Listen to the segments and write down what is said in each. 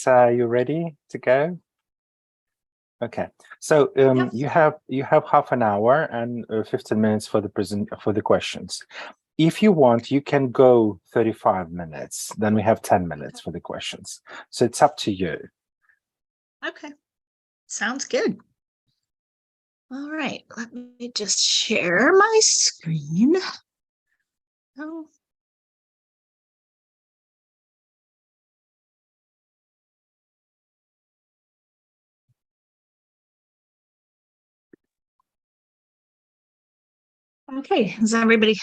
Melissa, are you ready to go? Okay, so you have half an hour and 15 minutes for the questions. If you want, you can go 35 minutes. Then we have 10 minutes for the questions. So it's up to you. Okay, sounds good. All right, let me just share my screen. Oh. Okay, does everybody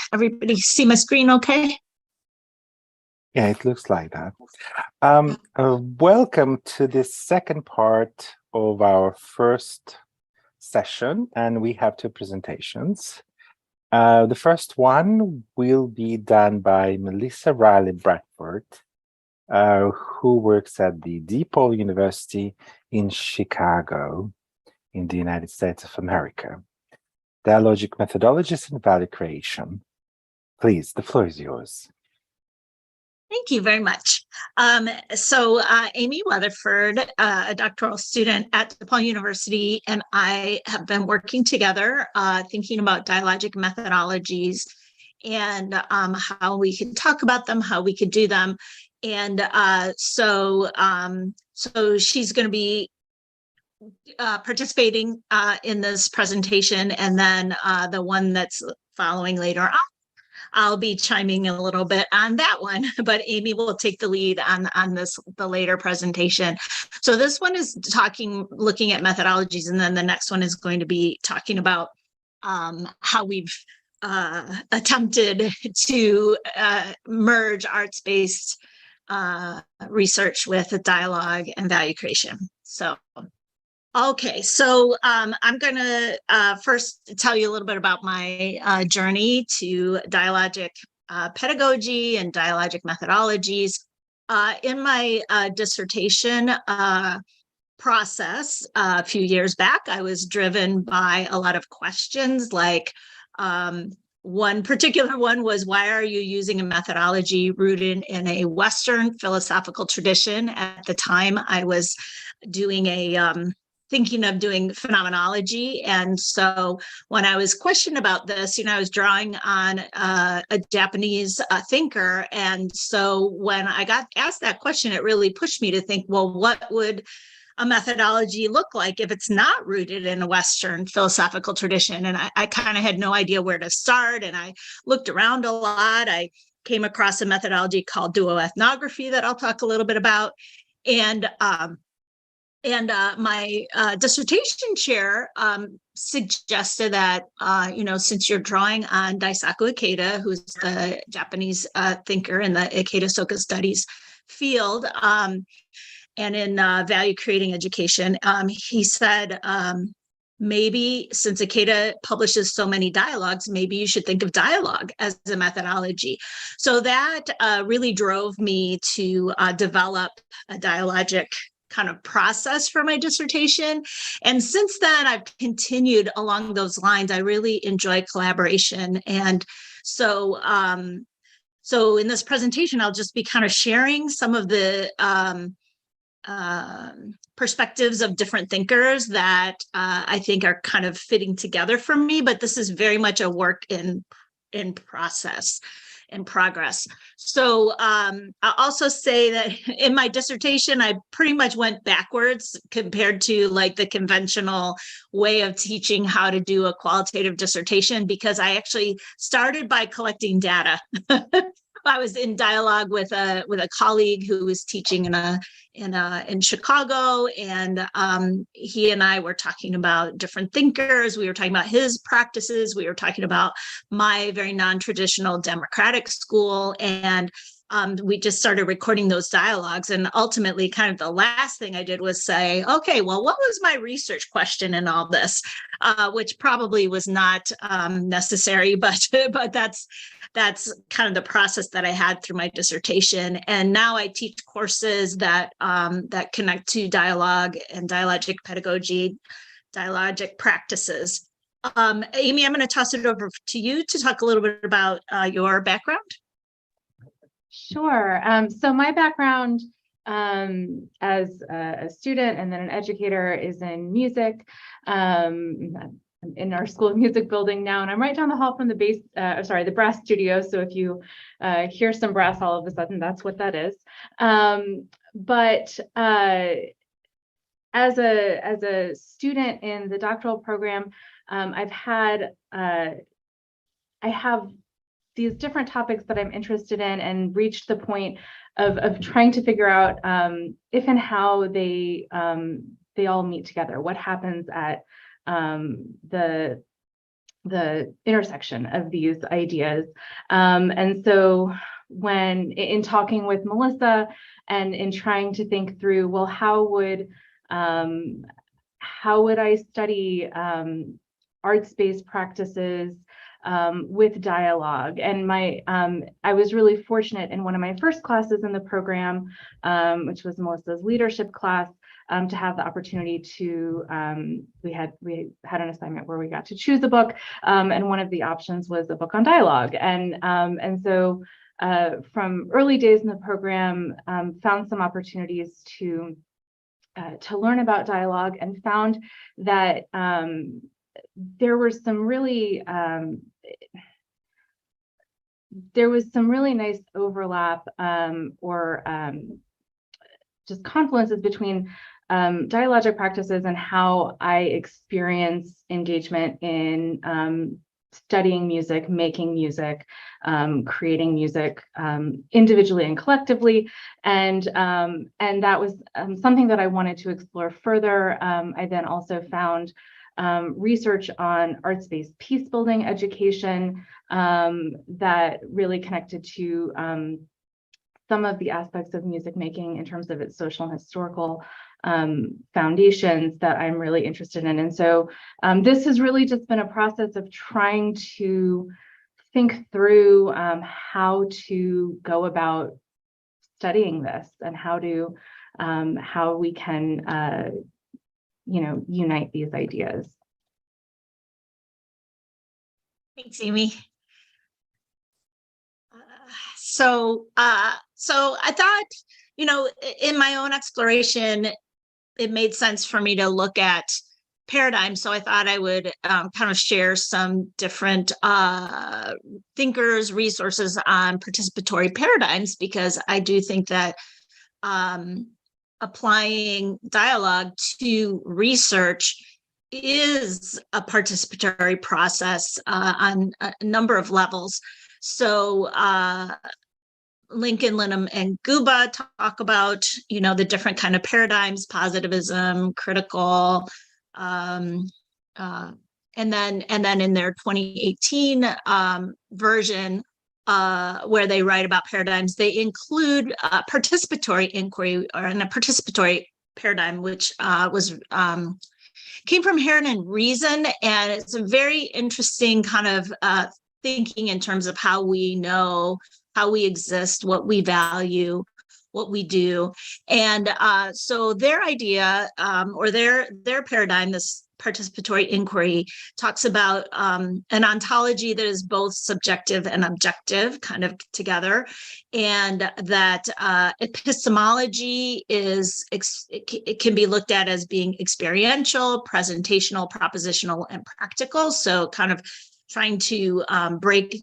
see my screen okay? Yeah, it looks like that. Welcome to the second part of our first session, and we have 2 presentations. The first one will be done by Melissa Riley Bradford, who works at the DePaul University in Chicago in the United States of America. Dialogic Methodologies and Value Creation. Please, the floor is yours. Thank you very much. Amy Weatherford, a doctoral student at DePaul University, and I have been working together thinking about dialogic methodologies and how we can talk about them, how we could do them. And so she's going to be participating in this presentation, and then the one that's following later on, I'll be chiming in a little bit on that one, but Amy will take the lead on the later presentation. So this one is looking at methodologies, and then the next one is going to be talking about how we've attempted to merge arts-based research with dialogue and value creation. So. Okay, so I'm going to first tell you a little bit about my journey to dialogic pedagogy and dialogic methodologies. In my dissertation process a few years back, I was driven by a lot of questions, like one particular one was, why are you using a methodology rooted in a Western philosophical tradition? At the time, I was doing thinking of doing phenomenology. And so when I was questioned about this, I was drawing on a Japanese thinker. And so when I got asked that question, it really pushed me to think, well, what would a methodology look like if it's not rooted in a Western philosophical tradition? And I kind of had no idea where to start. And I looked around a lot. I came across a methodology called duoethnography that I'll talk a little bit about. And my dissertation chair suggested that, since you're drawing on Daisaku Ikeda, who's the Japanese thinker in the Ikeda Soka studies field, and in value creating education, he said, maybe since Ikeda publishes so many dialogues, maybe you should think of dialogue as a methodology. So that really drove me to develop a dialogic kind of process for my dissertation. And since then, I've continued along those lines. I really enjoy collaboration. And so in this presentation, I'll just be kind of sharing some of the perspectives of different thinkers that I think are kind of fitting together for me, but this is very much a work in process. In progress. So I'll also say that in my dissertation, I pretty much went backwards compared to like the conventional way of teaching how to do a qualitative dissertation, because I actually started by collecting data. I was in dialogue with a colleague who was teaching in Chicago, and he and I were talking about different thinkers. We were talking about his practices. We were talking about my very non-traditional democratic school, and we just started recording those dialogues. And ultimately, kind of the last thing I did was say, okay, well, what was my research question in all this? Which probably was not necessary, but that's kind of the process that I had through my dissertation. And now I teach courses that connect to dialogue and dialogic pedagogy, dialogic practices. Amy, I'm going to toss it over to you to talk a little bit about your background. Sure. So my background as a student and then an educator is in music. I'm in our School of Music building now, and I'm right down the hall from the the brass studio. So if you hear some brass all of a sudden, that's what that is. But as a student in the doctoral program, I have these different topics that I'm interested in, and reached the point of trying to figure out if and how they all meet together. What happens at the intersection of these ideas. And so when in talking with Melissa and in trying to think through, well, how would I study arts-based practices with dialogue? And I was really fortunate in one of my first classes in the program, which was Melissa's leadership class, to have the opportunity to, we had an assignment where we got to choose a book, and one of the options was a book on dialogue. And so from early days in the program, found some opportunities to learn about dialogue, and found that there was some really nice overlap or just confluences between dialogic practices and how I experience engagement in studying music, making music, creating music individually and collectively. And that was something that I wanted to explore further. I then also found research on arts-based peace building education that really connected to some of the aspects of music making in terms of its social and historical foundations that I'm really interested in. And so this has really just been a process of trying to think through how to go about studying this, and how we can unite these ideas. Thanks, Amy. So I thought, in my own exploration, it made sense for me to look at paradigms. So I thought I would kind of share some different thinkers, resources on participatory paradigms, because I do think that applying dialogue to research is a participatory process on a number of levels. So Lincoln, Linham, and Guba talk about, the different kind of paradigms: positivism, critical, and then in their 2018 version, where they write about paradigms, they include participatory inquiry, or in a participatory paradigm, which came from Heron and Reason, and it's a very interesting kind of thinking in terms of how we know, how we exist, what we value, what we do. And so their idea, or their paradigm, this participatory inquiry, talks about an ontology that is both subjective and objective kind of together, and that epistemology it can be looked at as being experiential, presentational, propositional, and practical. So kind of trying to break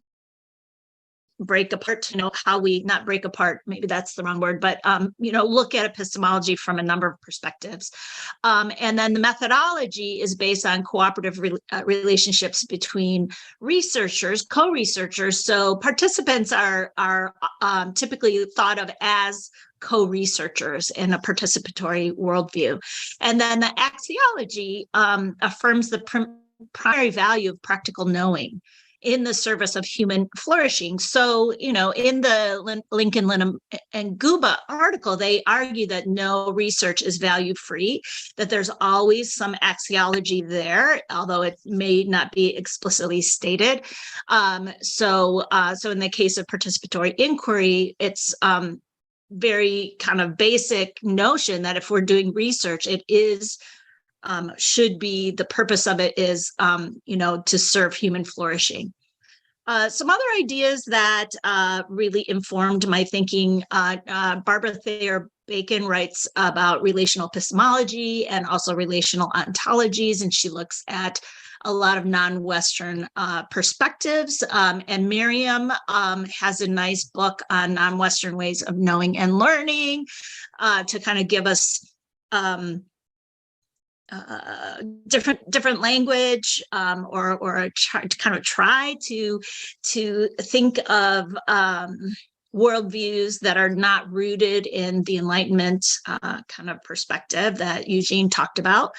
apart, how we, not break apart, maybe that's the wrong word, but look at epistemology from a number of perspectives. And then the methodology is based on cooperative relationships between researchers, co-researchers. So participants are typically thought of as co-researchers in a participatory worldview. And then the axiology affirms the primary value of practical knowing in the service of human flourishing. So, in the Lincoln, Linham, and Guba article, they argue that no research is value-free, that there's always some axiology there, although it may not be explicitly stated. So in the case of participatory inquiry, it's very kind of basic notion that if we're doing research, it is should be, the purpose of it is, to serve human flourishing. Some other ideas that really informed my thinking, Barbara Thayer Bacon writes about relational epistemology and also relational ontologies, and she looks at a lot of non-Western perspectives. And Miriam has a nice book on non-Western ways of knowing and learning to kind of give us different language, or kind of try to think of worldviews that are not rooted in the Enlightenment kind of perspective that Eugene talked about.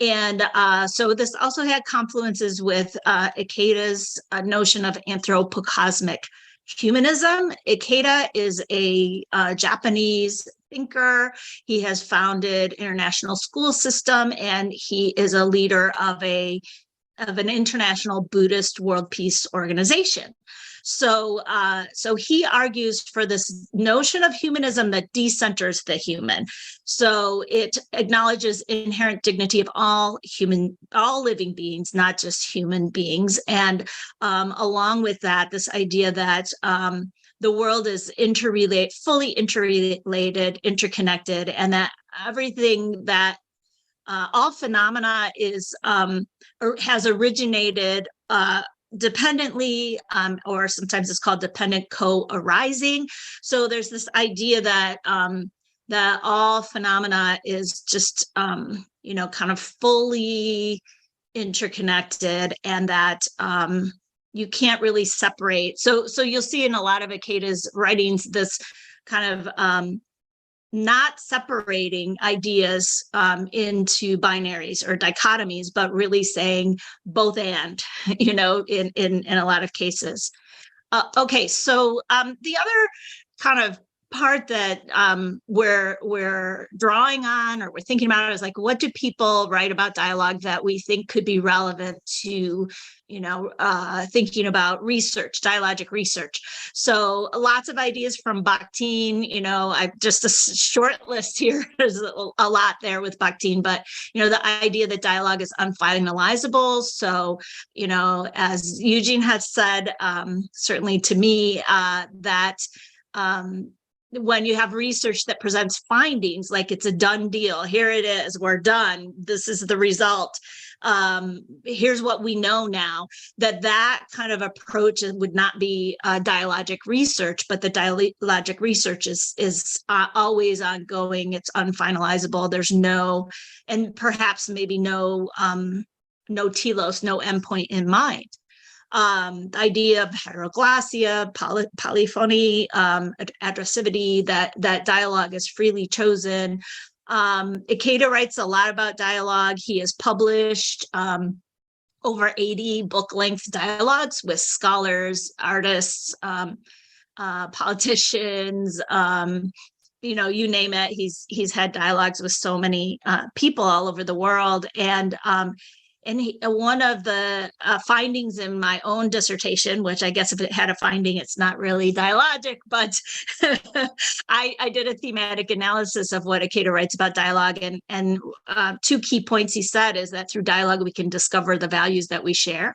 And so this also had confluences with Ikeda's notion of anthropocosmic humanism. Ikeda is a Japanese thinker. He has founded International School System, and he is a leader of an international Buddhist world peace organization. So he argues for this notion of humanism that decenters the human. So it acknowledges inherent dignity of all living beings, not just human beings. And along with that, this idea that the world is fully interrelated, interconnected, and that everything that all phenomena is or has originated dependently, or sometimes it's called dependent co-arising. So there's this idea that that all phenomena is just kind of fully interconnected, and that you can't really separate. So you'll see in a lot of Ikeda's writings this kind of not separating ideas into binaries or dichotomies, but really saying both and, in a lot of cases. Okay, so the other kind of part that we're drawing on or we're thinking about is like, what do people write about dialogue that we think could be relevant to thinking about research, dialogic research? So lots of ideas from Bakhtin. I just a short list here. There's a lot there with Bakhtin, but the idea that dialogue is unfinalizable. So as Eugene has said, certainly to me, that when you have research that presents findings like it's a done deal, here it is, we're done, this is the result, here's what we know now, that kind of approach would not be dialogic research, but the dialogic research is always ongoing, it's unfinalizable, there's no, and perhaps maybe no telos, no endpoint in mind. The idea of heteroglossia, polyphony, addressivity, that dialogue is freely chosen. Ikeda writes a lot about dialogue. He has published over 80 book-length dialogues with scholars, artists, politicians, you name it. He's had dialogues with so many people all over the world. And one of the findings in my own dissertation, which I guess if it had a finding, it's not really dialogic, but I did a thematic analysis of what Ikeda writes about dialogue. And two key points he said is that through dialogue, we can discover the values that we share.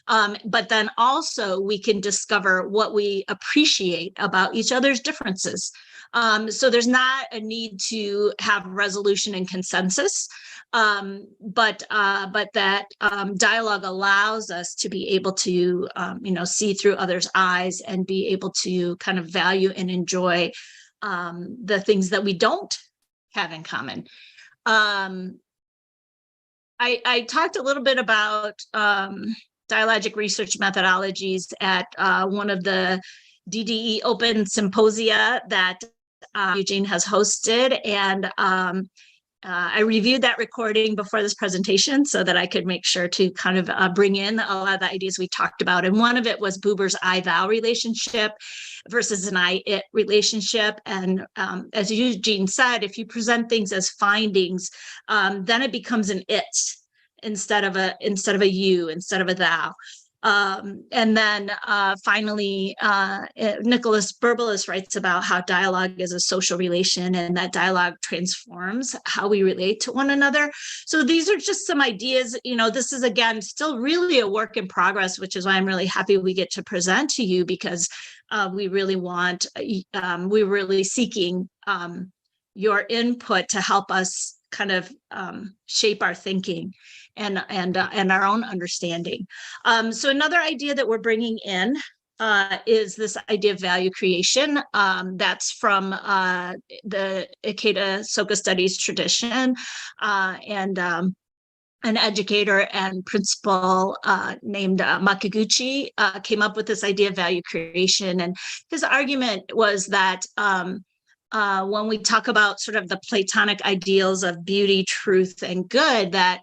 But then also we can discover what we appreciate about each other's differences. So there's not a need to have resolution and consensus. But that dialogue allows us to be able to, see through others' eyes and be able to kind of value and enjoy the things that we don't have in common. I talked a little bit about dialogic research methodologies at one of the DDE Open Symposia that Eugene has hosted, and I reviewed that recording before this presentation so that I could make sure to kind of bring in a lot of the ideas we talked about. And one of it was Buber's I-thou relationship versus an I-it relationship. And as Eugene said, if you present things as findings, then it becomes an it instead of a you, instead of a thou. And then finally, Nicholas Berbelis writes about how dialogue is a social relation and that dialogue transforms how we relate to one another. So these are just some ideas. This is, again, still really a work in progress, which is why I'm really happy we get to present to you, because we're really seeking your input to help us kind of shape our thinking and our own understanding. So another idea that we're bringing in is this idea of value creation. That's from the Ikeda Soka studies tradition, and an educator and principal named Makaguchi came up with this idea of value creation. And his argument was that when we talk about sort of the Platonic ideals of beauty, truth, and good, that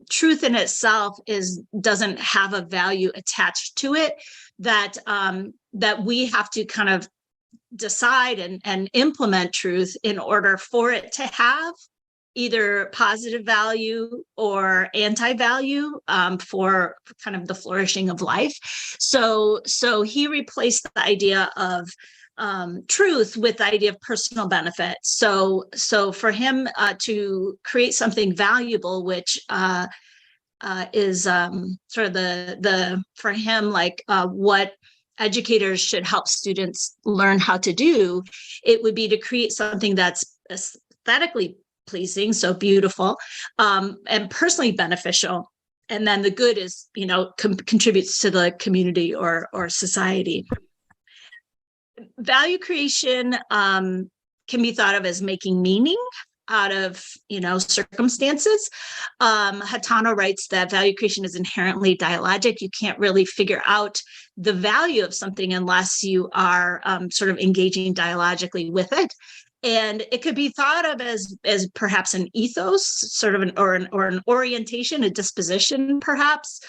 truth in itself doesn't have a value attached to it, that we have to kind of decide and implement truth in order for it to have either positive value or anti-value for kind of the flourishing of life. So he replaced the idea of truth with the idea of personal benefit. So for him to create something valuable, which is sort of the for him, like what educators should help students learn how to do, it would be to create something that's aesthetically pleasing, so beautiful, and personally beneficial. And then the good is, contributes to the community or society. Value creation can be thought of as making meaning out of, circumstances. Hatano writes that value creation is inherently dialogic. You can't really figure out the value of something unless you are sort of engaging dialogically with it. And it could be thought of as perhaps an ethos, sort of an orientation, a disposition, perhaps.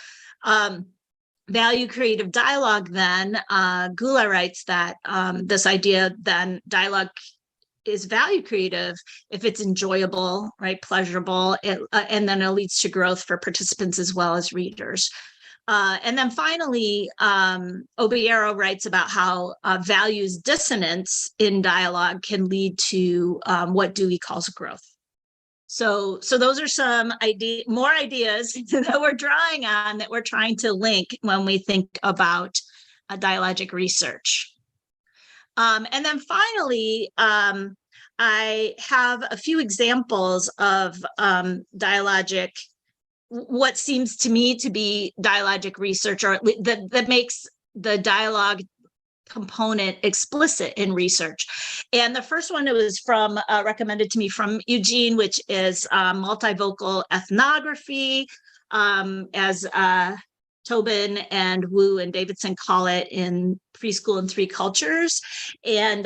Value creative dialogue, then, Gula writes that this idea, then, dialogue is value creative if it's enjoyable, right, pleasurable, and then it leads to growth for participants as well as readers. And then finally, Obiero writes about how values dissonance in dialogue can lead to what Dewey calls growth. So those are some more ideas that we're drawing on, that we're trying to link when we think about dialogic research. And then finally, I have a few examples of dialogic, what seems to me to be dialogic research, or that makes the dialogue component explicit in research. And the first one, it was recommended to me from Eugene, which is multivocal ethnography, as Tobin and Wu and Davidson call it in Preschool in Three Cultures. And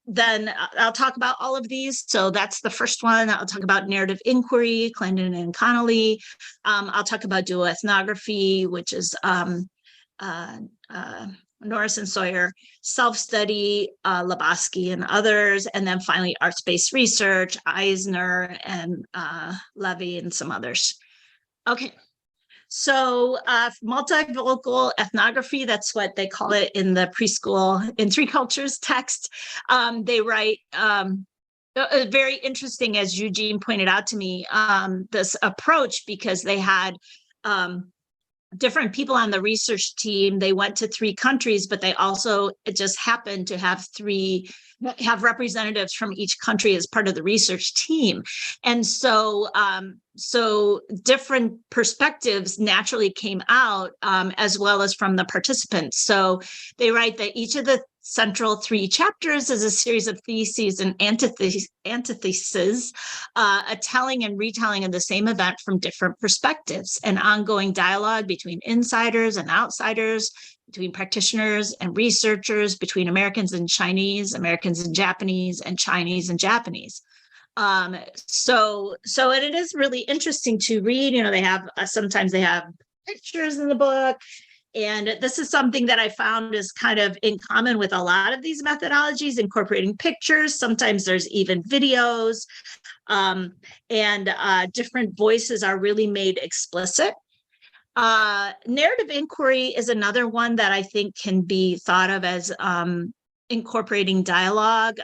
then I'll talk about all of these. So that's the first one. I'll talk about narrative inquiry, Clendon and Connolly. I'll talk about dual ethnography, which is Norris and Sawyer, self-study, Lebowski and others, and then finally arts-based research, Eisner and Levy and some others. Okay. So multivocal ethnography, that's what they call it in the Preschool in Three Cultures text. They write very interesting, as Eugene pointed out to me, this approach, because they had different people on the research team. They went to 3 countries, but they also just happened to have representatives from each country as part of the research team. And so different perspectives naturally came out, as well as from the participants. So they write that each of the central 3 chapters is a series of theses and antitheses, a telling and retelling of the same event from different perspectives, an ongoing dialogue between insiders and outsiders, between practitioners and researchers, between Americans and Chinese, Americans and Japanese, and Chinese and Japanese. So it is really interesting to read. They have sometimes they have pictures in the book. And this is something that I found is kind of in common with a lot of these methodologies, incorporating pictures. Sometimes there's even videos, and different voices are really made explicit. Narrative inquiry is another one that I think can be thought of as incorporating dialogue.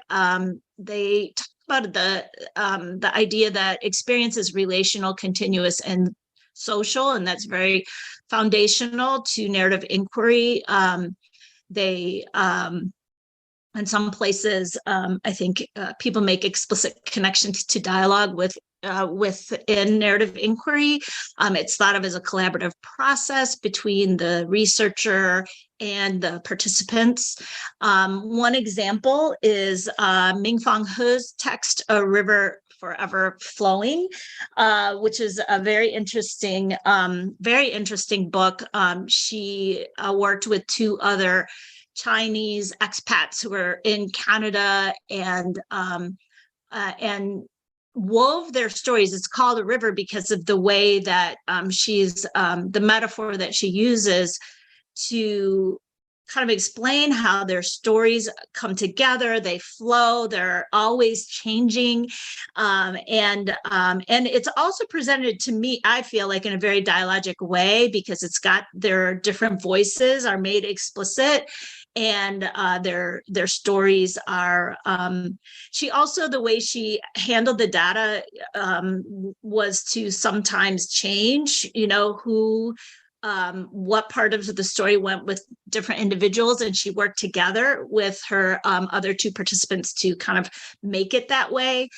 They talk about the idea that experience is relational, continuous, and social, and that's very foundational to narrative inquiry. They in some places, I think people make explicit connections to dialogue within narrative inquiry. It's thought of as a collaborative process between the researcher and the participants. One example is Ming-Fong He's text, A River Forever Flowing, which is a very interesting book. She worked with two other Chinese expats who were in Canada and wove their stories. It's called A River because of the way that she's the metaphor that she uses to kind of explain how their stories come together, they flow, they're always changing. And it's also presented to me, I feel like, in a very dialogic way, because it's got their different voices are made explicit, and their stories are she also, the way she handled the data was to sometimes change, who what part of the story went with different individuals, and she worked together with her other two participants to kind of make it that way.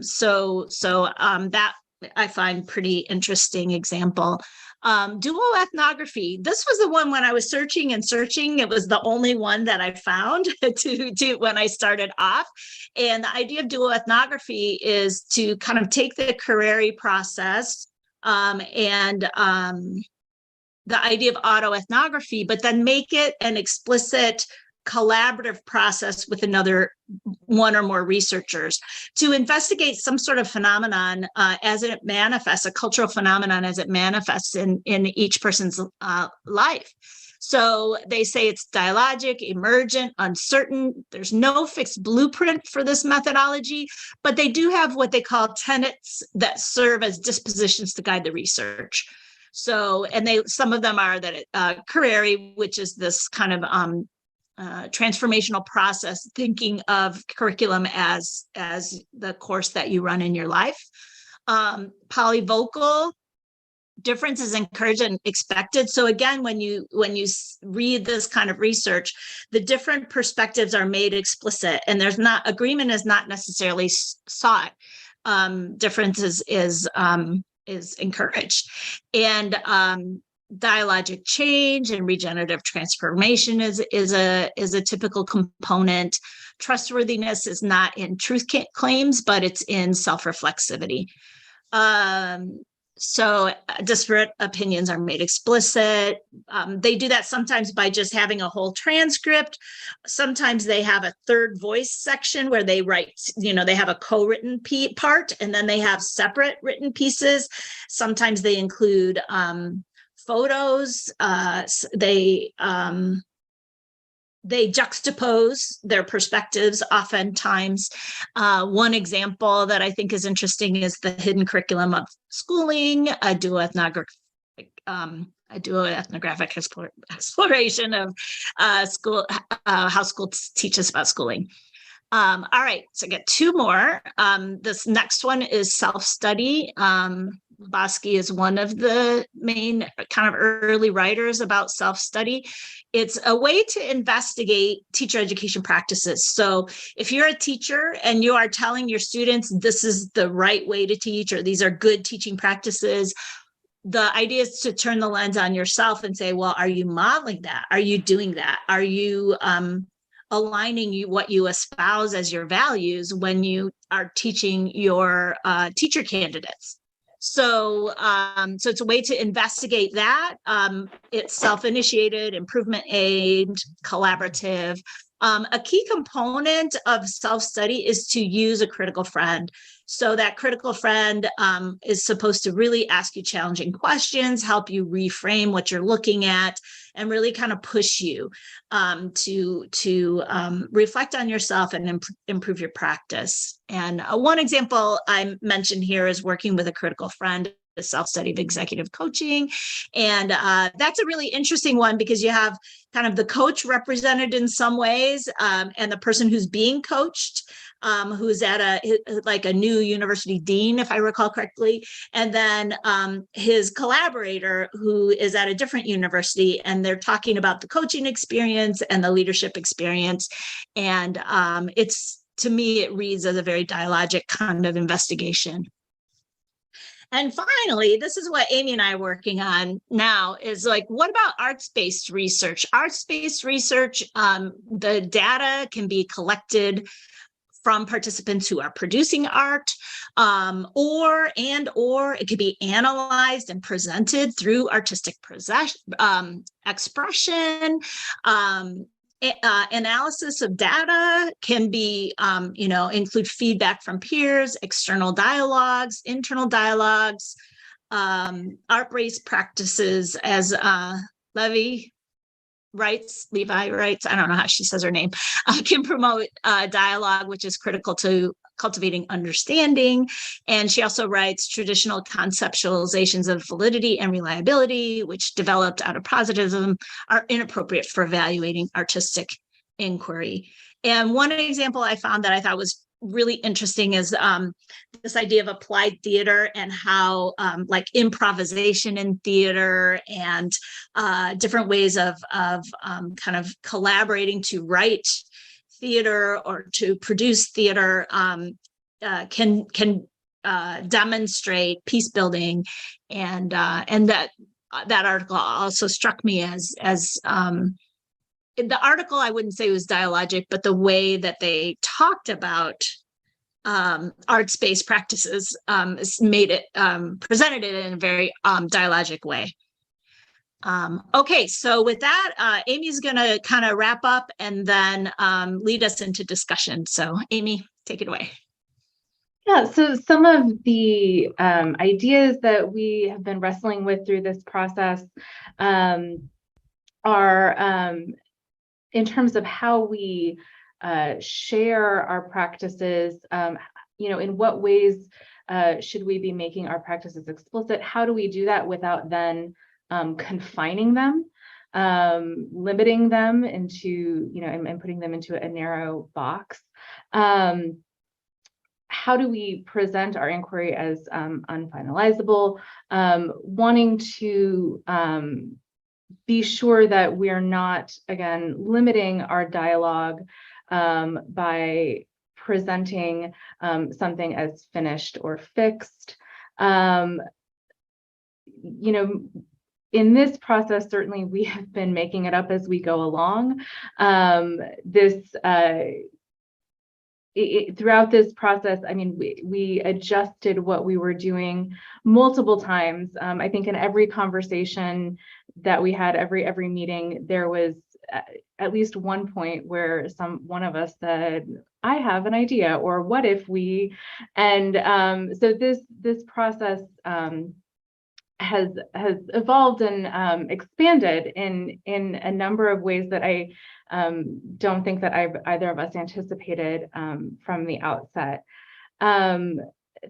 So that I find pretty interesting example. Duoethnography. This was the one when I was searching, it was the only one that I found to do when I started off. And the idea of duoethnography is to kind of take the Carrere process and the idea of autoethnography, but then make it an explicit collaborative process with another one or more researchers to investigate some sort of phenomenon as it manifests, a cultural phenomenon as it manifests in each person's life. So they say it's dialogic, emergent, uncertain. There's no fixed blueprint for this methodology, but they do have what they call tenets that serve as dispositions to guide the research. So, and some of them are that Carrere, which is this kind of transformational process, thinking of curriculum as the course that you run in your life. Polyvocal, difference is encouraged and expected. So again, when you read this kind of research, the different perspectives are made explicit, and agreement is not necessarily sought. Difference is encouraged, and dialogic change and regenerative transformation is a typical component. Trustworthiness is not in truth claims, but it's in self-reflexivity. So disparate opinions are made explicit. They do that sometimes by just having a whole transcript. Sometimes they have a third voice section where they write, they have a co-written part, and then they have separate written pieces. Sometimes they include photos. They juxtapose their perspectives oftentimes. One example that I think is interesting is the hidden curriculum of schooling, a duoethnographic exploration of school, how school teaches about schooling. All right, so I got two more. This next one is self-study. Bosky is one of the main kind of early writers about self-study. It's a way to investigate teacher education practices. So if you're a teacher and you are telling your students this is the right way to teach, or these are good teaching practices, the idea is to turn the lens on yourself and say, well, are you modeling that? Are you doing that? Are you aligning what you espouse as your values when you are teaching your teacher candidates? So it's a way to investigate that. It's self-initiated, improvement aimed, collaborative. A key component of self-study is to use a critical friend. So that critical friend is supposed to really ask you challenging questions, help you reframe what you're looking at, and really kind of push you to reflect on yourself and improve your practice. And one example I mentioned here is working with a critical friend. the self-study of executive coaching. And that's a really interesting one because you have kind of the coach represented in some ways, and the person who's being coached, who's at a new university dean, if I recall correctly, and then his collaborator who is at a different university, and they're talking about the coaching experience and the leadership experience. And to me, it reads as a very dialogic kind of investigation. And finally, this is what Amy and I are working on now, is like, what about arts-based research? Arts-based research, the data can be collected from participants who are producing art, or it could be analyzed and presented through artistic expression. Analysis of data can be, include feedback from peers, external dialogues, internal dialogues, art-based practices, as Levi writes, I don't know how she says her name, can promote dialogue, which is critical to cultivating understanding. And she also writes traditional conceptualizations of validity and reliability, which developed out of positivism, are inappropriate for evaluating artistic inquiry. And one example I found that I thought was really interesting is this idea of applied theater and how like improvisation in theater and different ways of kind of collaborating to write theater or to produce theater can demonstrate peace building, and that article also struck me as the article, I wouldn't say was dialogic, but the way that they talked about arts-based practices made it, presented it in a very dialogic way. Okay, so with that, Amy's going to kind of wrap up and then lead us into discussion. So Amy, take it away. Yeah, so some of the ideas that we have been wrestling with through this process are in terms of how we share our practices, in what ways should we be making our practices explicit? How do we do that without then confining them, limiting them into, and putting them into a narrow box? How do we present our inquiry as unfinalizable, wanting to be sure that we're not, again, limiting our dialogue by presenting something as finished or fixed. In this process, certainly we have been making it up as we go along. Throughout this process, I mean, we adjusted what we were doing multiple times. I think in every conversation that we had, every meeting, there was at least one point where one of us said, "I have an idea," or "What if we?" And so this process has evolved and expanded in a number of ways that I don't think that either of us anticipated from the outset.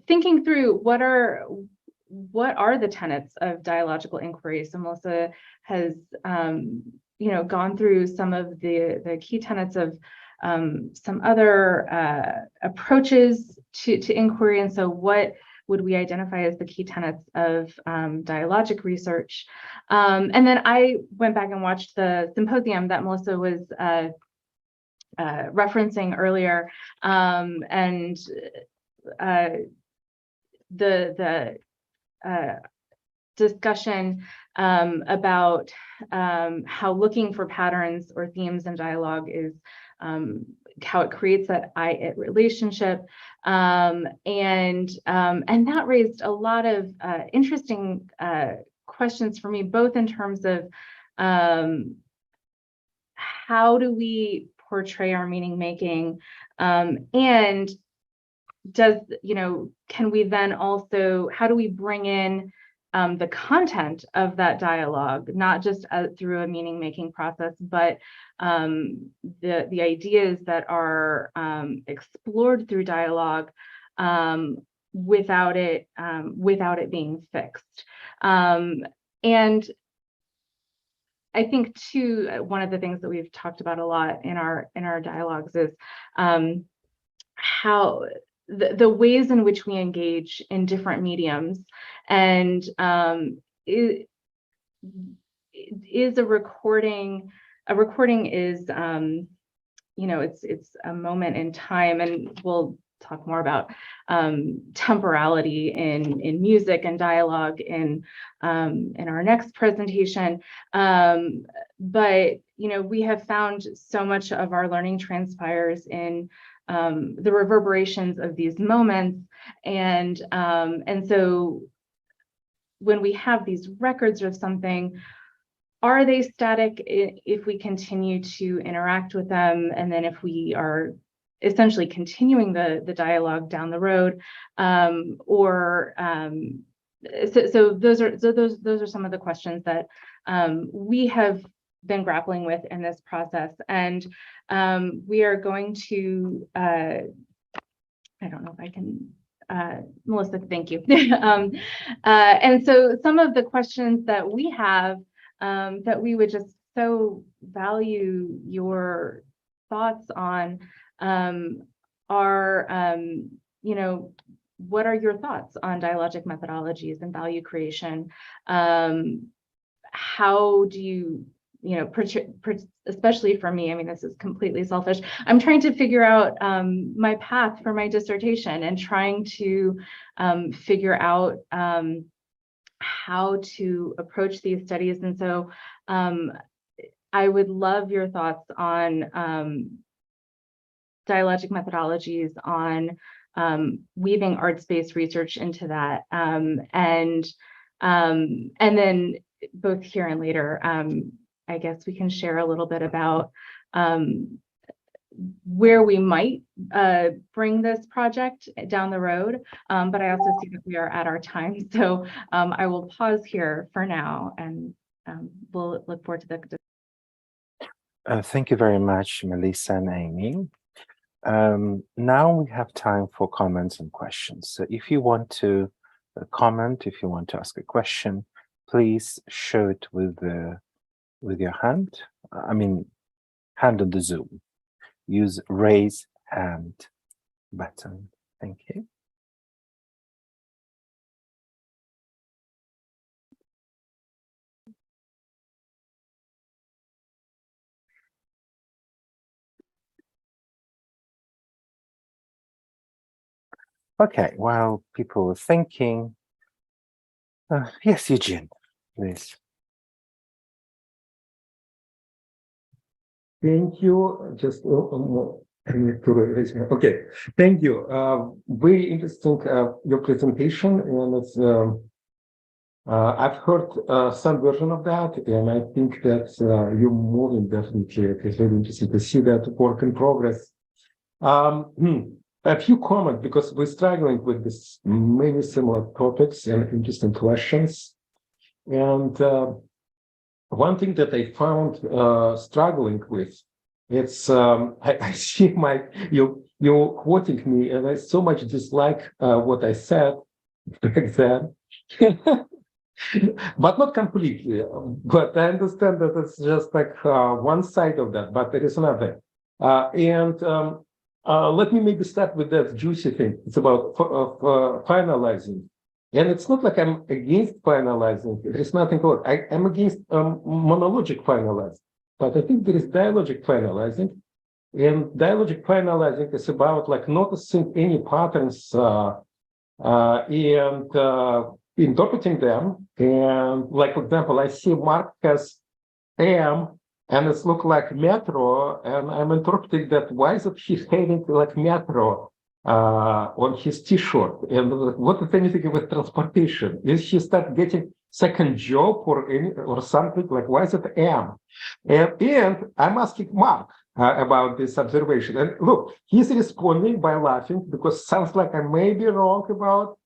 Thinking through what are the tenets of dialogical inquiry. So Melissa has gone through some of the key tenets of some other approaches to inquiry, and so what would we identify as the key tenets of dialogic research? And then I went back and watched the symposium that Melissa was referencing earlier, and the discussion about how looking for patterns or themes in dialogue is how it creates that I-it relationship, and that raised a lot of interesting questions for me, both in terms of how do we portray our meaning making, and can we then also, how do we bring in the content of that dialogue, not just through a meaning making process, but the ideas that are explored through dialogue, without it being fixed. And I think too, one of the things that we've talked about a lot in our dialogues is how the ways in which we engage in different mediums, and is a recording. A recording is, it's a moment in time, and we'll talk more about temporality in music and dialogue in our next presentation. But we have found so much of our learning transpires in the reverberations of these moments, and so when we have these records of something, are they static if we continue to interact with them, and then if we are essentially continuing the dialogue down the road, so those are some of the questions that we have been grappling with in this process, and we are going to I don't know if I can, Melissa, thank you. And so some of the questions that we have that we would just so value your thoughts on are, what are your thoughts on dialogic methodologies and value creation? How do you, especially for me, I mean, this is completely selfish. I'm trying to figure out my path for my dissertation and trying to figure out how to approach these studies. And so I would love your thoughts on dialogic methodologies, on weaving arts-based research into that, and then both here and later, I guess we can share a little bit about where we might bring this project down the road, but I also see that we are at our time, so I will pause here for now, and we'll look forward to the. Thank you very much, Melissa and Amy. Now we have time for comments and questions. So if you want to comment, if you want to ask a question, please show it with your hand. I mean, hand on the Zoom. Use raise hand button. Thank you. Okay, while people are thinking, yes, Eugene, please. Thank you. Just I need to raise my. Okay, thank you. Very interesting your presentation, and it's I've heard some version of that, and I think that you're moving definitely. It's very interesting to see that work in progress. A few comments, because we're struggling with this many similar topics and interesting questions. And one thing that I found struggling with, it's I see you're quoting me, and I so much dislike what I said back then. But not completely. But I understand that it's just like one side of that, but there is another. Let me maybe start with that juicy thing. It's about finalizing. And it's not like I'm against finalizing. There is nothing called. I'm against monologic finalizing. But I think there is dialogic finalizing. And dialogic finalizing is about like noticing any patterns and interpreting them. And like, for example, I see Mark has am, and it's look like metro, and I'm interpreting that why is it he's having like metro on his t-shirt, and what is anything with transportation? Is he start getting second job or something, like why is it am? And I'm asking Mark about this observation, and look, he's responding by laughing because sounds like I may be wrong about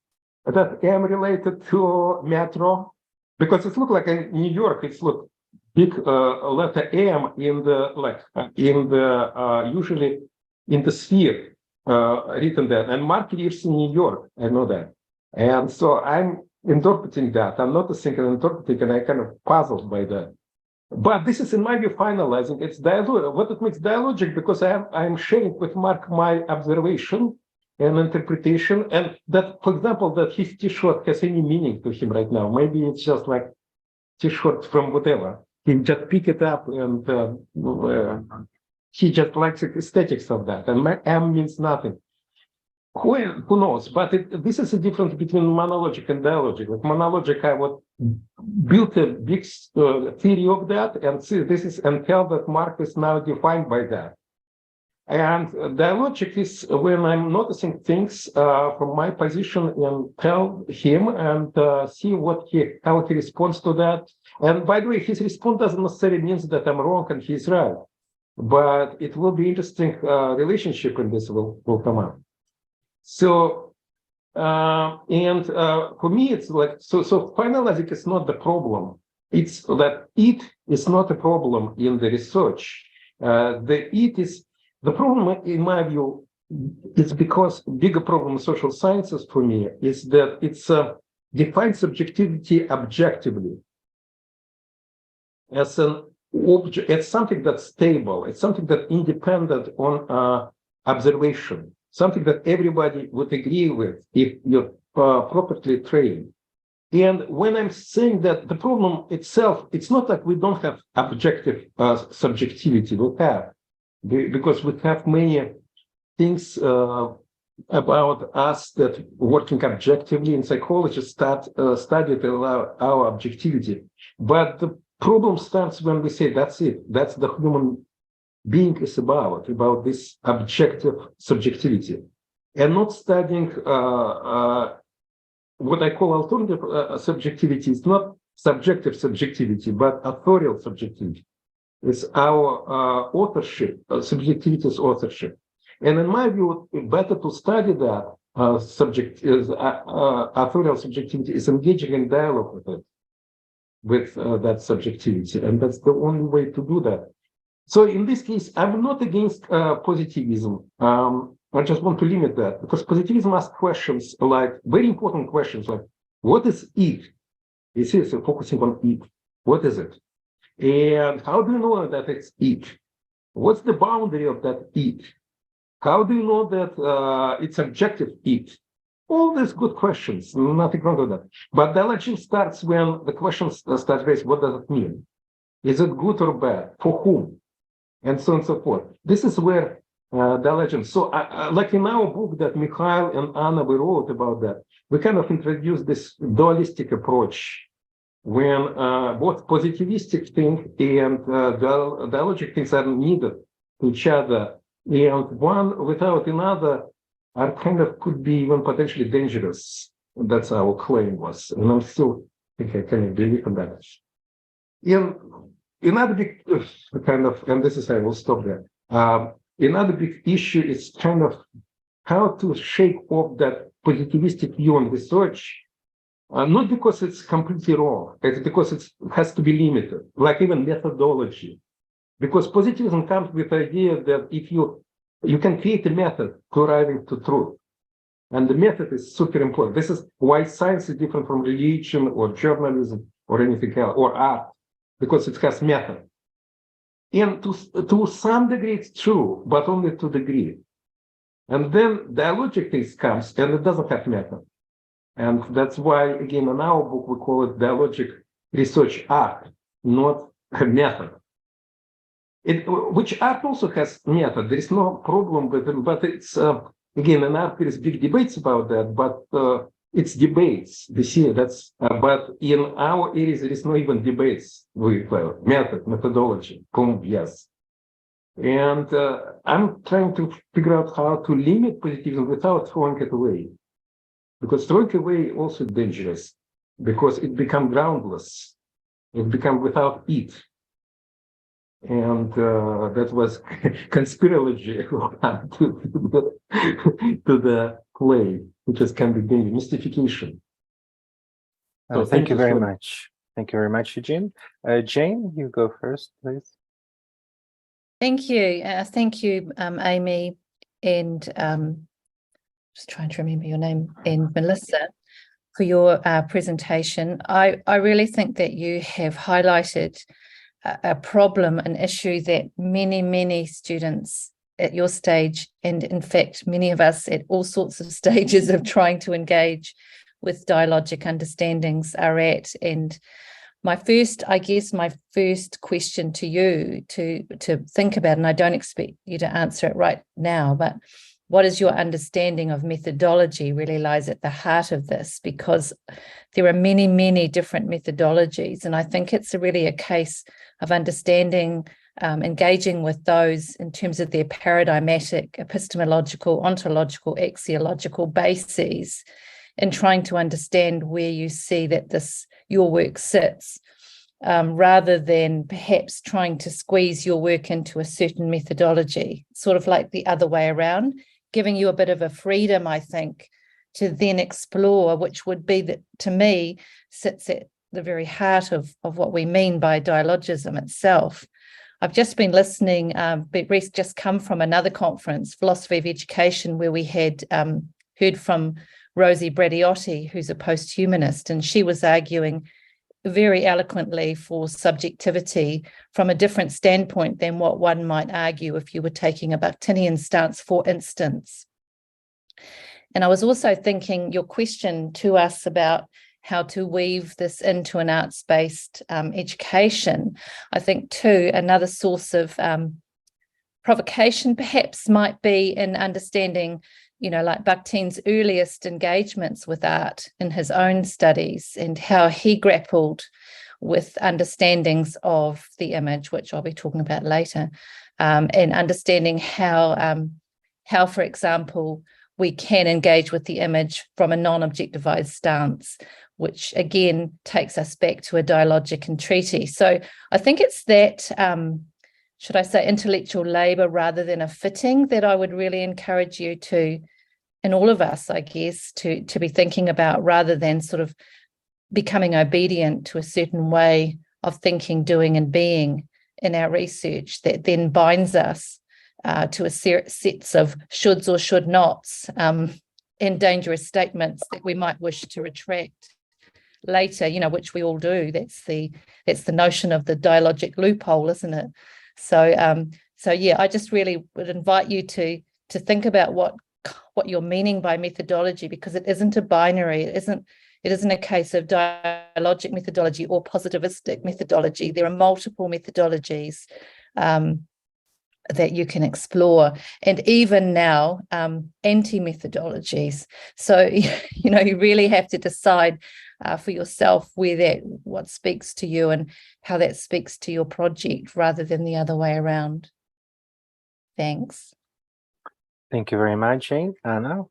that am related to metro, because it looked like in New York it's look big letter M in the usually in the sphere. written that. And Mark lives in New York. I know that. And so I'm interpreting that. I'm not a thinker, I'm interpreting, and I kind of puzzled by that. But this is, in my view, finalizing. It's dialogue. What it makes dialogic, because I'm sharing with Mark my observation and interpretation, and that, for example, that his T-shirt has any meaning to him right now. Maybe it's just like T-shirt from whatever. He just pick it up, and he just likes the aesthetics of that. And my M means nothing. Who knows? But this is a difference between monologic and dialogic. With monologic, I would build a big theory of that, and see this is, and tell that Mark is now defined by that. And dialogic is when I'm noticing things from my position and tell him and see how he responds to that. And by the way, his response doesn't necessarily mean that I'm wrong and he's right, but it will be interesting relationship in this will come up. So for me, it's like so finalizing is not the problem. It's that it is not a problem in the research. The problem, in my view, is because bigger problem in social sciences for me is that it's defines subjectivity objectively as an object. It's something that's stable. It's something that's independent on observation. Something that everybody would agree with if you're properly trained. And when I'm saying that the problem itself, it's not like we don't have objective subjectivity. We have, because we have many things about us that working objectively, and psychologists studied our objectivity. But the problem starts when we say that's it. That's the human being is about this objective subjectivity, and not studying what I call alternative subjectivity. It's not subjective subjectivity, but authorial subjectivity. It's our authorship, subjectivity is authorship. And in my view, better to study that authorial subjectivity is engaging in dialogue with it, with that subjectivity. And that's the only way to do that. So in this case, I'm not against positivism. I just want to limit that, because positivism asks questions like, very important questions like, what is it? You see, so focusing on it. What is it? And how do you know that it's it? What's the boundary of that it? How do you know that it's objective it? All these good questions, nothing wrong with that. But dialogy starts when the questions start raised, what does it mean? Is it good or bad? For whom? And so on and so forth. This is where dialogy. So, like in our book that Mikhail and Anna we wrote about that, we kind of introduced this dualistic approach when both positivistic things and dialogic things are needed to each other, and one without another are kind of could be even potentially dangerous. That's our claim was, and I'm still think I can believe in that. Another big kind of, and this is I will stop there. Another big issue is kind of how to shake off that positivistic view on research, not because it's completely wrong, it's because it has to be limited, like even methodology. Because positivism comes with the idea that if you can create a method to arriving to truth, and the method is super important. This is why science is different from religion or journalism or anything else, or art, because it has method. And to some degree it's true, but only to degree. And then dialogic things comes and it doesn't have method. And that's why, again, in our book, we call it dialogic research art, not a method. Which art also has method. There is no problem with it, but it's, again, in art, there is big debates about that, but it's debates. You see, that's, but in our areas, there is no even debates with methodology, yes. And I'm trying to figure out how to limit positivism without throwing it away. Because throwing away also dangerous, because it becomes groundless. It becomes without it. And that was conspirology to the play, which is can be dangerous, mystification. So thank you very much. Thank you very much, Eugene. Jane, you go first, please. Thank you. Thank you, Amy. and just trying to remember your name, and Melissa, for your presentation. I really think that you have highlighted a problem, an issue that many students at your stage, and in fact, many of us at all sorts of stages of trying to engage with dialogic understandings are at. And my first question to you to think about, and I don't expect you to answer it right now, but what is your understanding of methodology really lies at the heart of this, because there are many different methodologies. And I think it's really a case of understanding, engaging with those in terms of their paradigmatic, epistemological, ontological, axiological bases, and trying to understand where you see that your work sits, rather than perhaps trying to squeeze your work into a certain methodology, sort of like the other way around, giving you a bit of a freedom, I think, to then explore, which would be, that to me sits at the very heart of what we mean by dialogism itself. I've just been listening, Reese just come from another conference, Philosophy of Education, where we had heard from Rosie Bradiotti, who's a post-humanist, and she was arguing very eloquently for subjectivity from a different standpoint than what one might argue if you were taking a Bakhtinian stance, for instance. And I was also thinking your question to us about how to weave this into an arts-based education. I think too, another source of provocation perhaps might be in understanding, like Bakhtin's earliest engagements with art in his own studies, and how he grappled with understandings of the image, which I'll be talking about later, and understanding how, for example, we can engage with the image from a non-objectivized stance, which again takes us back to a dialogic entreaty. So I think it's that, should I say, intellectual labor rather than a fitting, that I would really encourage you to, and all of us, I guess, to be thinking about, rather than sort of becoming obedient to a certain way of thinking, doing, and being in our research that then binds us to a sets of shoulds or should nots, and dangerous statements that we might wish to retract later, which we all do. That's the notion of the dialogic loophole, isn't it? So yeah, I just really would invite you to think about what you're meaning by methodology, because it isn't a binary. It isn't a case of dialogic methodology or positivistic methodology. There are multiple methodologies that you can explore, and even now anti-methodologies. So you really have to decide for yourself what speaks to you and how that speaks to your project, rather than the other way around. Thanks. Thank you very much, Jane. Anna?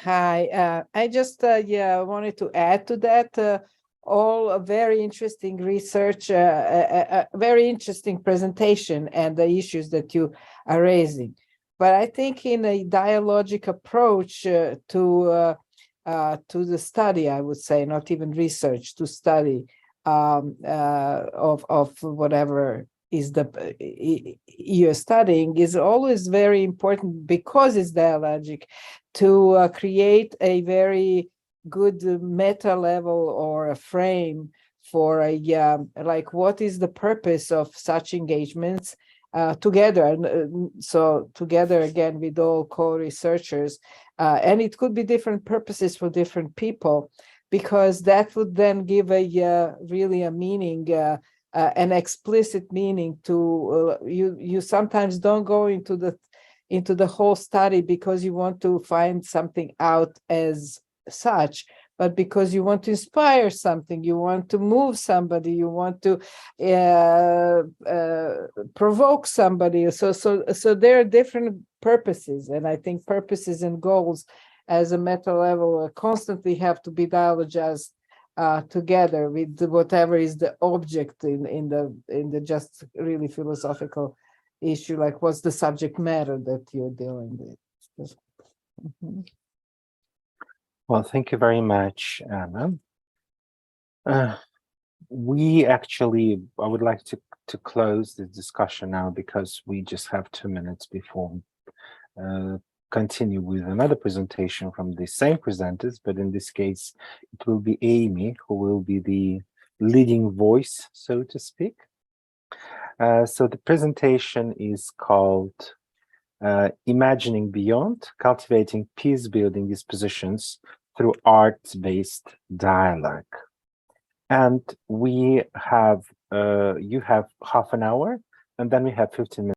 Hi, I just wanted to add to that. All a very interesting research, a very interesting presentation, and the issues that you are raising. But I think in a dialogic approach to the study, I would say, not even research, to study of whatever is you're studying, is always very important, because it's dialogic, to create a very good meta level or a frame for like what is the purpose of such engagements together. And so together again with all co-researchers, and it could be different purposes for different people, because that would then give really a meaning, an explicit meaning to you sometimes don't go into the whole study because you want to find something out as such, but because you want to inspire something, you want to move somebody, you want to provoke somebody. So there are different purposes, and I think purposes and goals as a meta level constantly have to be dialogized together with whatever is the object in the just really philosophical issue, like what's the subject matter that you're dealing with. Mm-hmm. Well, thank you very much, Anna. I would like to to close the discussion now because we just have 2 minutes before continue with another presentation from the same presenters, but in this case, it will be Amy who will be the leading voice, so to speak. So the presentation is called Imagining Beyond, Cultivating Peace-Building Dispositions Through Art-Based Dialogue. And we have, you have half an hour, and then we have 15 minutes.